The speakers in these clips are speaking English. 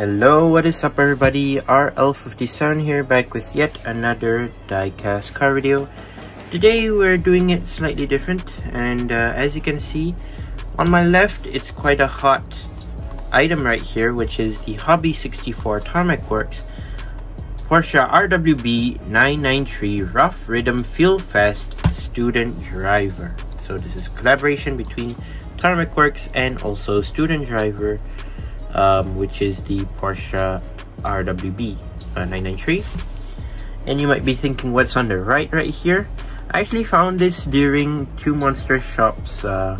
Hello, what is up everybody? RL57 here, back with yet another diecast car video. Today we're doing it slightly different, and as you can see on my left, it's quite a hot item right here, which is the Hobby 64 Tarmac Works Porsche RWB 993 Rough Rhythm Feel Fast Student Driver. So this is a collaboration between Tarmac Works and also Student Driver, which is the Porsche RWB 993. And you might be thinking, what's on the right here? I actually found this during Two Monster Shop's the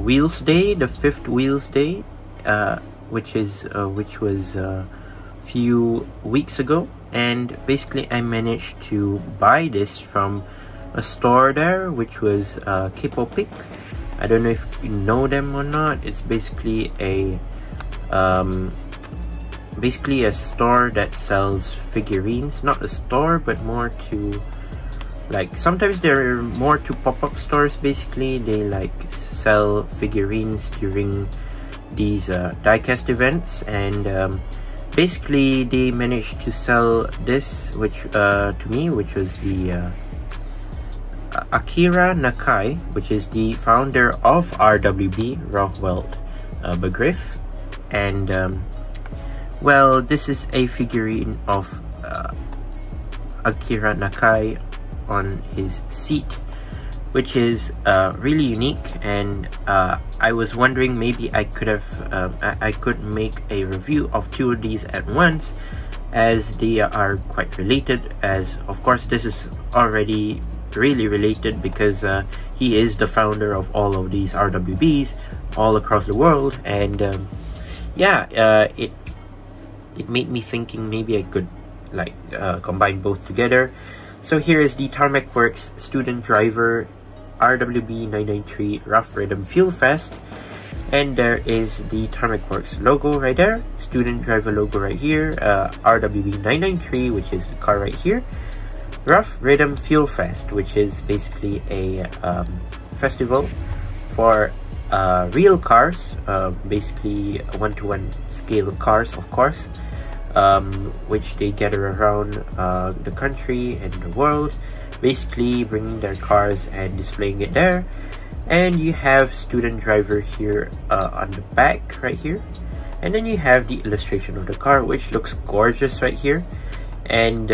Wheels Day, the 5th Wheels Day, which was a few weeks ago. And basically I managed to buy this from a store there, which was Capo Pick. I don't know if you know them or not. It's basically a store that sells figurines. Not a store, but more to, like, sometimes they're more to pop-up stores. Basically they like sell figurines during these diecast events, and basically they managed to sell this, which to me, which was the Akira Nakai, which is the founder of RWB, Rockwell Begriff. And well, this is a figurine of Akira Nakai on his seat, which is really unique. And I was wondering, maybe I could have I could make a review of two of these at once, as they are quite related, as of course this is already really related because he is the founder of all of these RWBs all across the world. And it made me thinking maybe I could like combine both together. So here is the Tarmac Works Student Driver RWB 993 Rough Rhythm Feel Fast, and there is the Tarmac Works logo right there, Student Driver logo right here, RWB 993, which is the car right here, Rough Rhythm Feel Fast, which is basically a festival for real cars, basically one-to-one scale cars, of course, which they gather around the country and the world, basically bringing their cars and displaying it there. And you have Student Driver here on the back right here, and then you have the illustration of the car, which looks gorgeous right here. And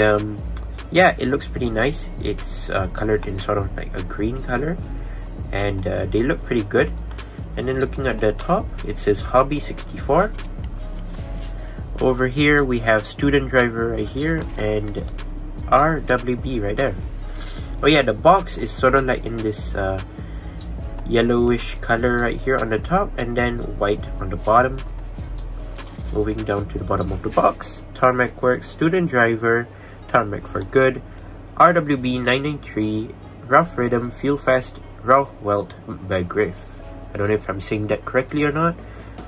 yeah, it looks pretty nice. It's colored in sort of like a green color, and they look pretty good. And then looking at the top, it says Hobby 64. Over here we have Student Driver right here and RWB right there. Oh yeah, the box is sort of like in this yellowish color right here on the top, and then white on the bottom. Moving down to the bottom of the box, Tarmac Works Student Driver, Tarmac for Good, RWB 993 Rough Rhythm Feel Fast Rockwell Begriff. I don't know if I'm saying that correctly or not,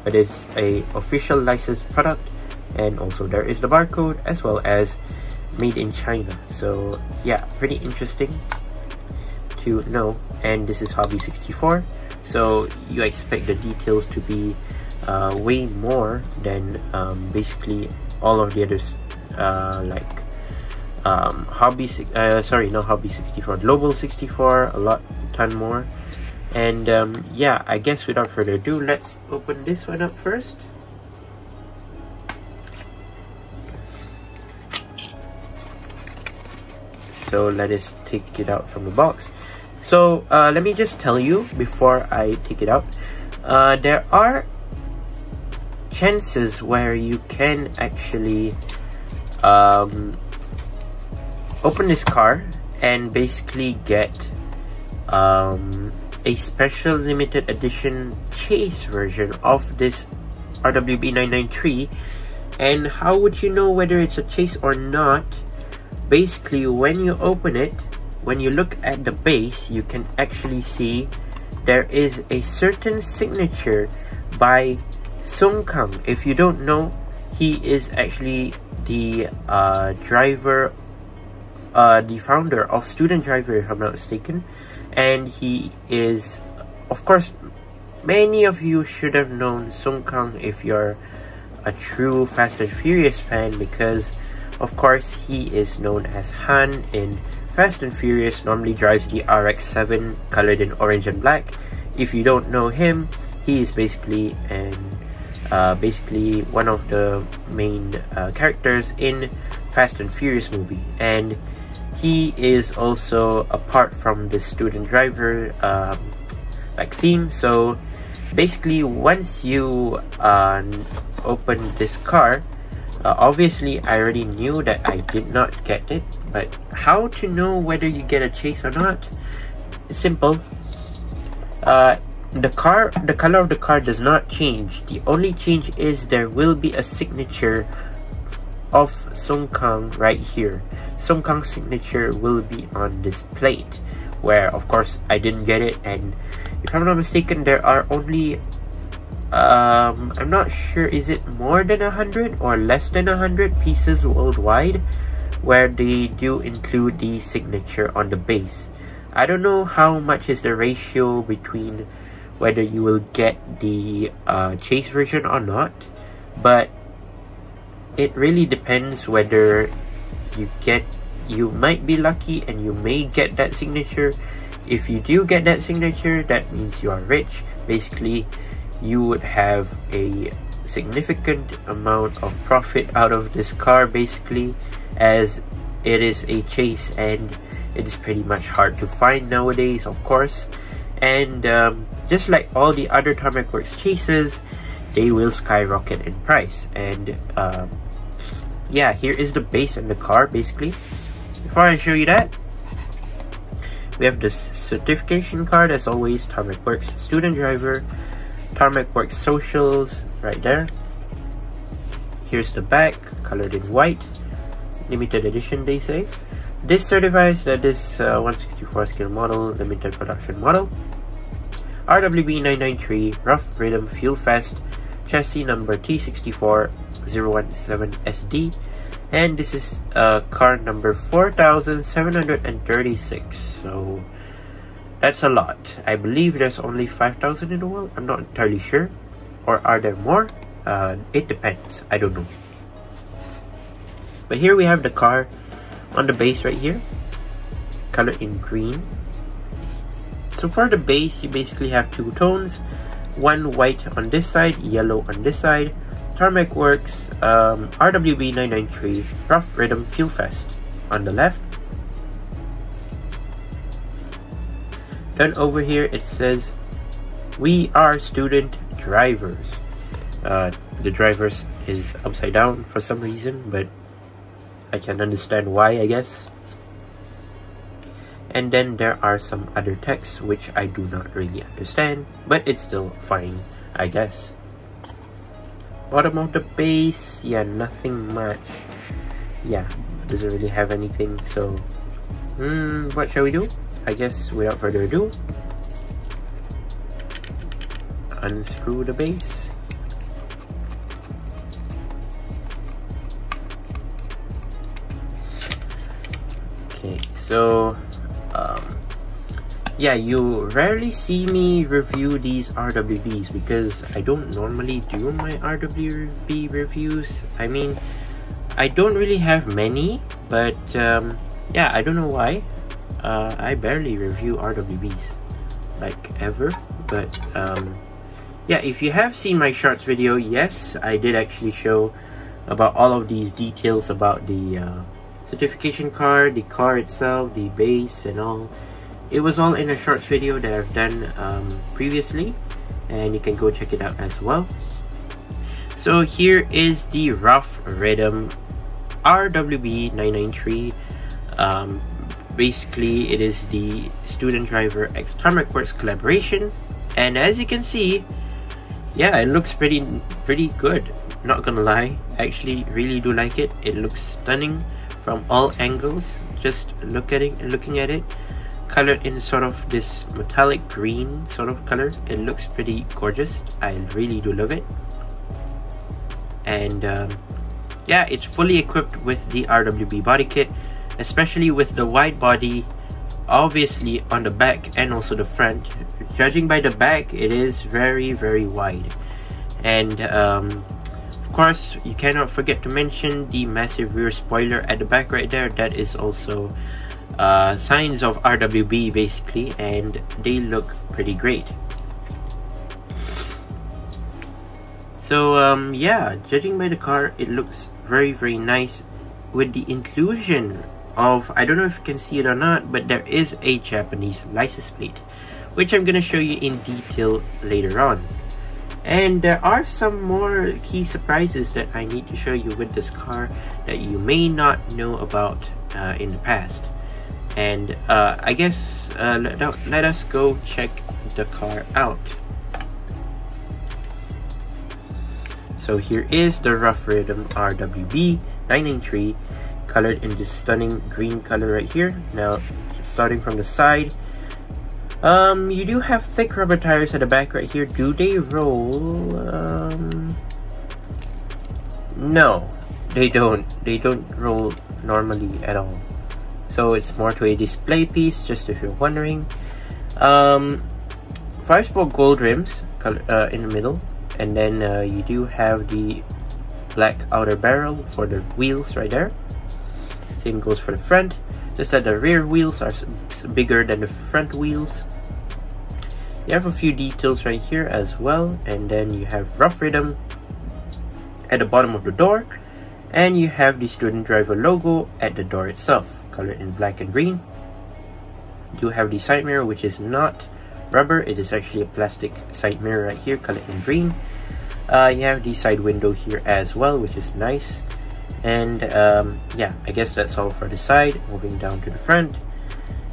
but it's a official licensed product. And also there is the barcode, as well as made in China. So yeah, pretty interesting to know. And this is Hobby 64, so you expect the details to be way more than basically all of the others, like Hobby 64, Global 64, a ton more. And yeah, I guess without further ado, let's open this one up first. So let us take it out from the box. So let me just tell you before I take it out, there are chances where you can actually open this car and basically get a special limited edition chase version of this RWB 993. And how would you know whether it's a chase or not? Basically, when you open it, when you look at the base, you can actually see there is a certain signature by Sung Kang. If you don't know, he is actually the driver, the founder of Student Driver, if I'm not mistaken. And he is, of course, many of you should have known Sung Kang if you're a true Fast and Furious fan, because of course he is known as Han in Fast and Furious, normally drives the RX-7 colored in orange and black. If you don't know him, he is basically one of the main characters in Fast and Furious movie, and he is also apart from the student driver theme. So basically, once you open this car, obviously I already knew that I did not get it, but how to know whether you get a chase or not? Simple. The color of the car does not change. The only change is there will be a signature of Sung Kang right here. Sung Kang's signature will be on this plate, where of course I didn't get it, and if I'm not mistaken, there are only I'm not sure, is it more than 100 or less than 100 pieces worldwide where they do include the signature on the base. I don't know how much is the ratio between whether you will get the chase version or not, but it really depends whether you might be lucky and you may get that signature. If you do get that signature, that means you are rich. Basically, you would have a significant amount of profit out of this car, basically, as it is a chase and it is pretty much hard to find nowadays, of course. And just like all the other TarmacWorks chases, they will skyrocket in price. And yeah, here is the base and the car, basically. Before I show you that, we have this certification card, as always, TarmacWorks student driver, TarmacWorks socials right there. Here's the back, colored in white, limited edition they say. This certifies that this 164 scale model, limited production model, RWB 993 rough rhythm fuel fast, chassis number T64017SD, and this is car number 4736. So that's a lot. I believe there's only 5,000 in the world. I'm not entirely sure, or are there more? It depends. I don't know. But here we have the car on the base right here, colored in green. So for the base, you basically have two tones, one white on this side, yellow on this side. TarmacWorks RWB 993 rough rhythm fuel fast on the left. Then over here it says, "We are student drivers." The drivers is upside down for some reason, but I can understand why, I guess. And then there are some other texts which I do not really understand, but it's still fine, I guess. Bottom of the base, yeah, nothing much. Yeah, doesn't really have anything. So what shall we do? I guess without further ado, unscrew the base. Okay, so yeah, you rarely see me review these RWBs because I don't normally do my RWB reviews. I mean, I don't really have many, but yeah, I don't know why. I barely review RWBs, like ever. But yeah, if you have seen my shorts video, yes, I did actually show about all of these details about the certification card, the car itself, the base and all. It was all in a shorts video that I've done previously, and you can go check it out as well. So here is the rough rhythm RWB 993. Basically, it is the student driver x TarmacWorks collaboration, and as you can see, yeah, it looks pretty good. Not gonna lie, actually really do like it. It looks stunning from all angles. Just looking at it, colored in sort of this metallic green sort of color. It looks pretty gorgeous. I really do love it. And yeah, it's fully equipped with the RWB body kit, especially with the wide body obviously on the back and also the front. Judging by the back, it is very wide, and of course you cannot forget to mention the massive rear spoiler at the back right there. That is also signs of RWB basically, and they look pretty great. So yeah, judging by the car, it looks very nice with the inclusion of, I don't know if you can see it or not, but there is a Japanese license plate, which I'm gonna show you in detail later on. And there are some more key surprises that I need to show you with this car that you may not know about in the past. And I guess let us go check the car out. So here is the Rough Rhythm RWB 993, colored in this stunning green color right here. Now, starting from the side, you do have thick rubber tires at the back right here. Do they roll? No, they don't. They don't roll normally at all. So it's more to a display piece, just if you're wondering. 5-spoke gold rims in the middle, and then you do have the black outer barrel for the wheels right there. Same goes for the front, just that the rear wheels are bigger than the front wheels. You have a few details right here as well, and then you have Rough Rhythm at the bottom of the door, and you have the student driver logo at the door itself, colored in black and green. You have the side mirror, which is not rubber, it is actually a plastic side mirror right here, colored in green. You have the side window here as well, which is nice. And yeah, I guess that's all for the side. Moving down to the front,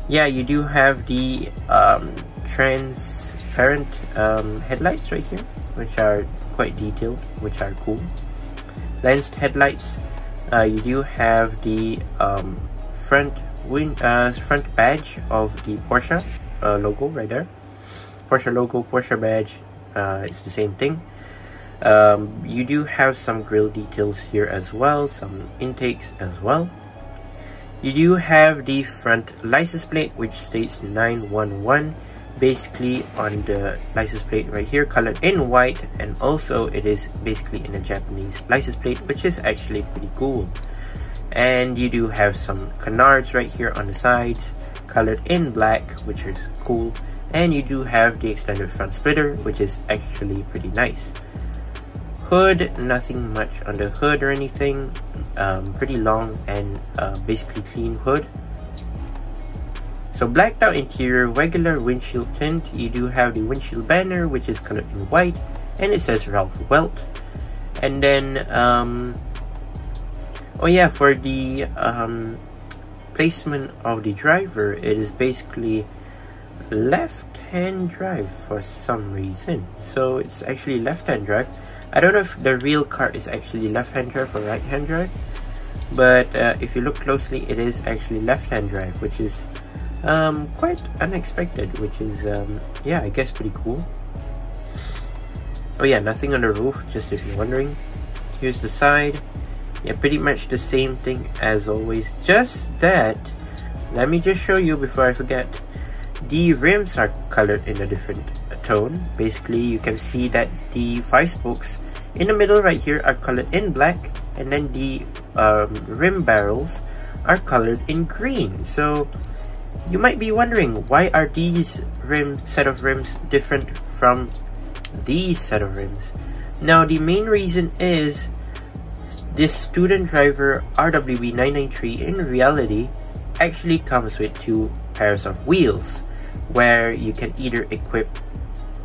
yeah, you do have the transparent headlights right here, which are quite detailed, which are cool. Lensed headlights. You do have the front badge of the Porsche logo right there. Porsche logo, Porsche badge, it's the same thing. You do have some grille details here as well, some intakes as well. You do have the front license plate, which states 911 basically on the license plate right here, colored in white, and also it is basically in a Japanese license plate, which is actually pretty cool. And you do have some canards right here on the sides, colored in black, which is cool. And you do have the extended front splitter, which is actually pretty nice. Hood, nothing much on the hood or anything. Pretty long and basically clean hood. So blacked out interior, regular windshield tint. You do have the windshield banner, which is colored in white, and it says Ralph Welt. And then oh yeah, for the placement of the driver, it is basically left-hand drive for some reason. So it's actually left-hand drive. I don't know if the real car is actually left-hand drive or right-hand drive, but if you look closely, it is actually left-hand drive, which is quite unexpected, which is yeah, I guess pretty cool. Oh yeah, nothing on the roof, just if you're wondering. Here's the side. Yeah, pretty much the same thing as always, just that, let me just show you before I forget, the rims are colored in a different tone. Basically, you can see that the 5 spokes in the middle right here are colored in black, and then the rim barrels are colored in green. So you might be wondering, why are these set of rims different from these set of rims? Now, the main reason is this student driver RWB 993 in reality actually comes with 2 pairs of wheels, where you can either equip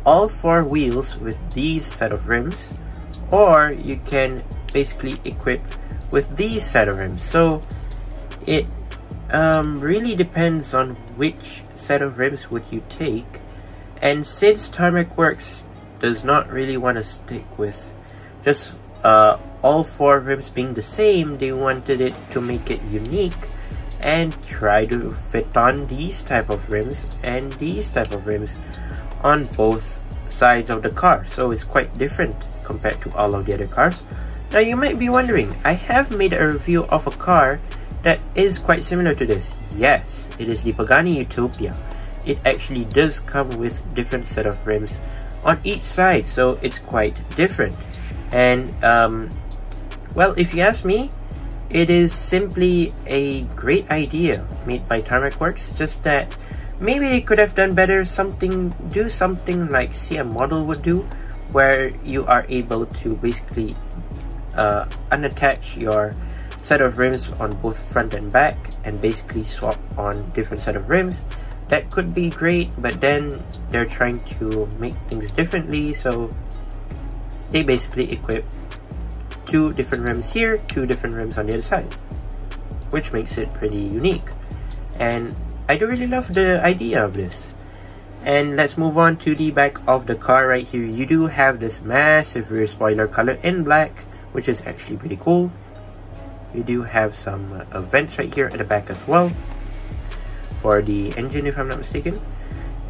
all 4 wheels with these set of rims, or you can basically equip with these set of rims. So it really depends on which set of rims would you take. And since Tarmac Works does not really want to stick with just all 4 rims being the same, they wanted it to make it unique and try to fit on these type of rims and these type of rims on both sides of the car. So it's quite different compared to all of the other cars. Now you might be wondering, I have made a review of a car that is quite similar to this. Yes, it is the Pagani Utopia. It actually does come with different set of rims on each side, so it's quite different. And well, if you ask me, it is simply a great idea made by Tarmac Works, just that maybe they could have done better. Do something like CM Model would do, where you are able to basically unattach your set of rims on both front and back and basically swap on different set of rims. That could be great, but then they're trying to make things differently, so they basically equip 2 different rims here, 2 different rims on the other side, which makes it pretty unique. And I do really love the idea of this. And let's move on to the back of the car. Right here, you do have this massive rear spoiler color in black, which is actually pretty cool. You do have some vents right here at the back as well for the engine, if I'm not mistaken.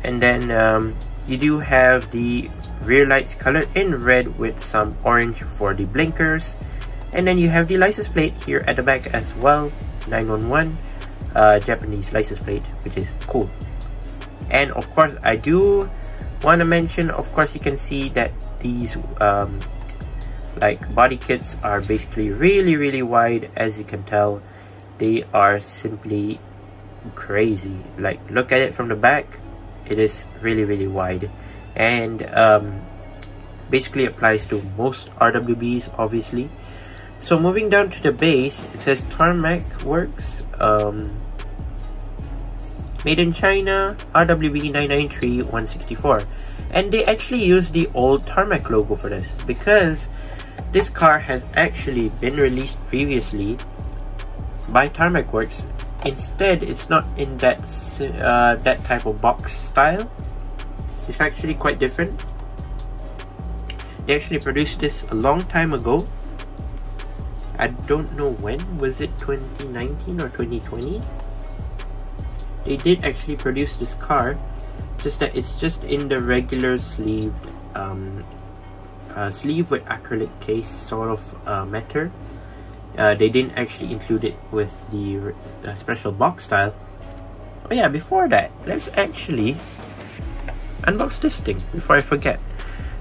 And then you do have the rear lights colored in red with some orange for the blinkers. And then you have the license plate here at the back as well, 911 Japanese license plate, which is cool. And of course, I do want to mention, of course, you can see that these like body kits are basically really wide. As you can tell, they are simply crazy. Like, look at it from the back, it is really wide, and basically applies to most RWBs, obviously. So moving down to the base, it says Tarmac Works, made in China, RWB 993-164, and they actually use the old Tarmac logo for this, because this car has actually been released previously by Tarmac Works. Instead, it's not in that that type of box style. It's actually quite different. They actually produced this a long time ago. I don't know when. Was it 2019 or 2020? They did actually produce this car, just that it's just in the regular sleeved sleeve with acrylic case sort of matter. They didn't actually include it with the special box style. Oh yeah, before that, let's actually unbox this thing before I forget.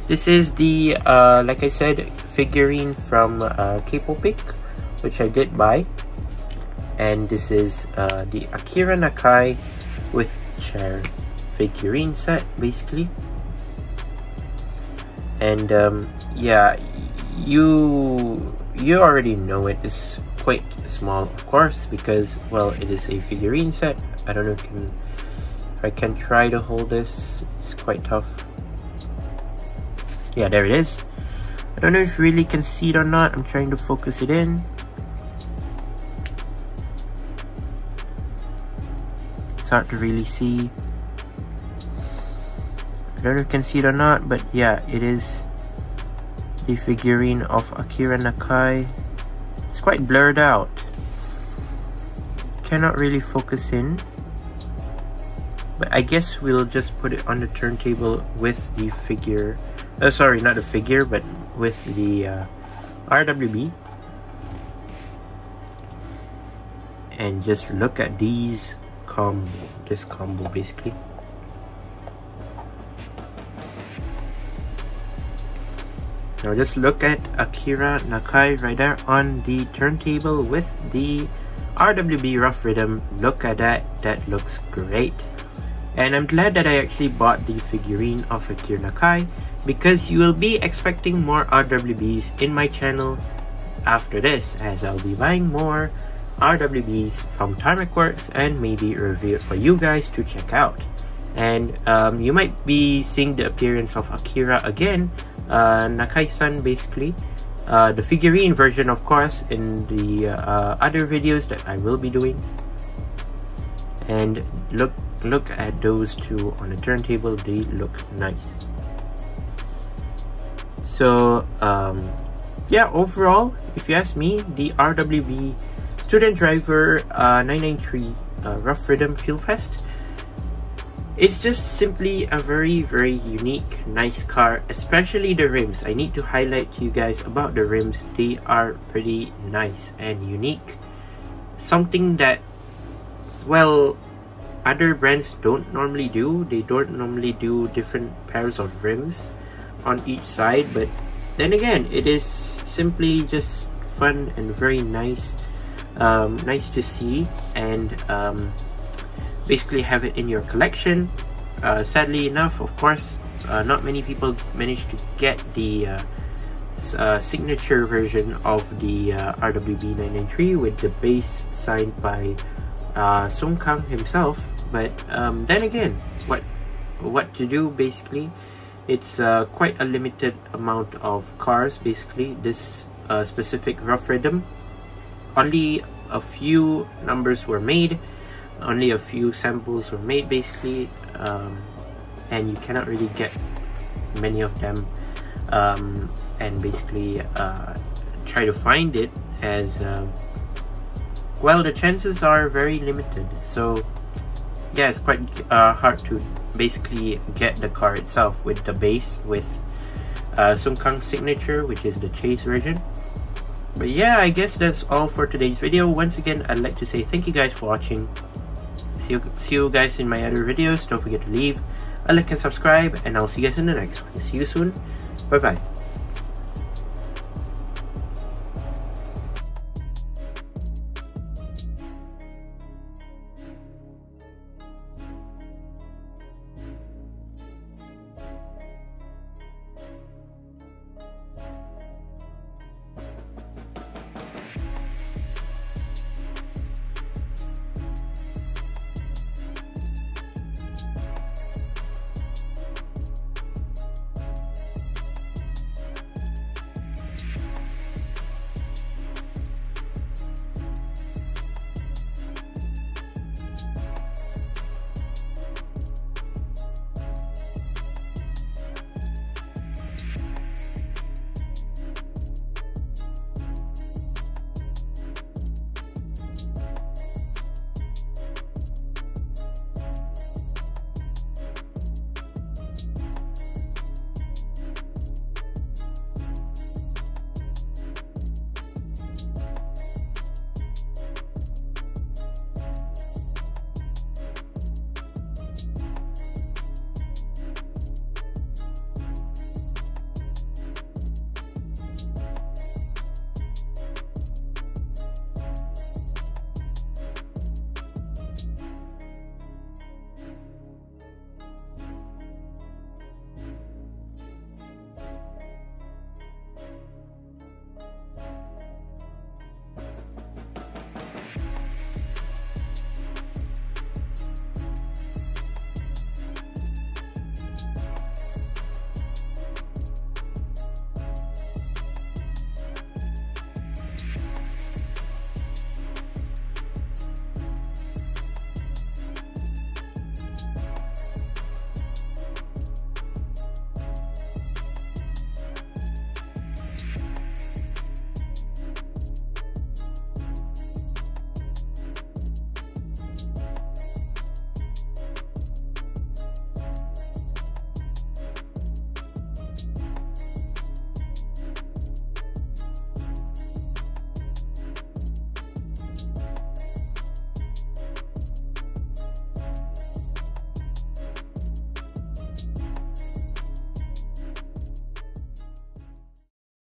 This is the like I said, figurine from K-Popic, which I did buy, and this is the Akira Nakai with chair figurine set, basically. And yeah, you already know it is quite small, of course, because, well, it is a figurine set. I don't know if I can try to hold this. It's quite tough. Yeah, there it is. I don't know if you really can see it or not. I'm trying to focus it in. It's hard to really see. I don't know if you can see it or not, but yeah, it is the figurine of Akira Nakai. It's quite blurred out. Cannot really focus in. But I guess we'll just put it on the turntable with the figure. Sorry, not the figure, but with the RWB. And just look at these this combo basically. Now just look at Akira Nakai right there on the turntable with the RWB Rough Rhythm. Look at that, that looks great. And I'm glad that I actually bought the figurine of Akira Nakai, because you will be expecting more RWBs in my channel after this, as I'll be buying more RWBs from Tarmac Works and maybe review it for you guys to check out. And you might be seeing the appearance of Akira again, Nakai-san basically, the figurine version of course, in the other videos that I will be doing. And look at those two on the turntable, they look nice. So yeah, overall, if you ask me, the RWB Student Driver 993 Rough Rhythm Fuel Fest, it's just simply a very unique, nice car, especially the rims. I need to highlight to you guys about the rims. They are pretty nice and unique. something that, well, other brands don't normally do. They don't normally do different pairs of rims on each side, but then again, it is simply just fun and very nice, nice to see, and basically have it in your collection. Sadly enough, of course, not many people managed to get the signature version of the RWB 993 with the base signed by Sung Kang himself. But then again, what to do? Basically, it's quite a limited amount of cars. Basically, this specific rough rhythm, only a few numbers were made, only a few samples were made, basically, and you cannot really get many of them, and basically try to find it, as well, the chances are very limited. So yeah, it's quite hard to basically get the car itself with the base with Sung Kang's signature, which is the chase version. But yeah, I guess that's all for today's video. Once again, I'd like to say thank you guys for watching. See you guys in my other videos. Don't forget to leave a like and subscribe, and I'll see you guys in the next one. See you soon. Bye bye.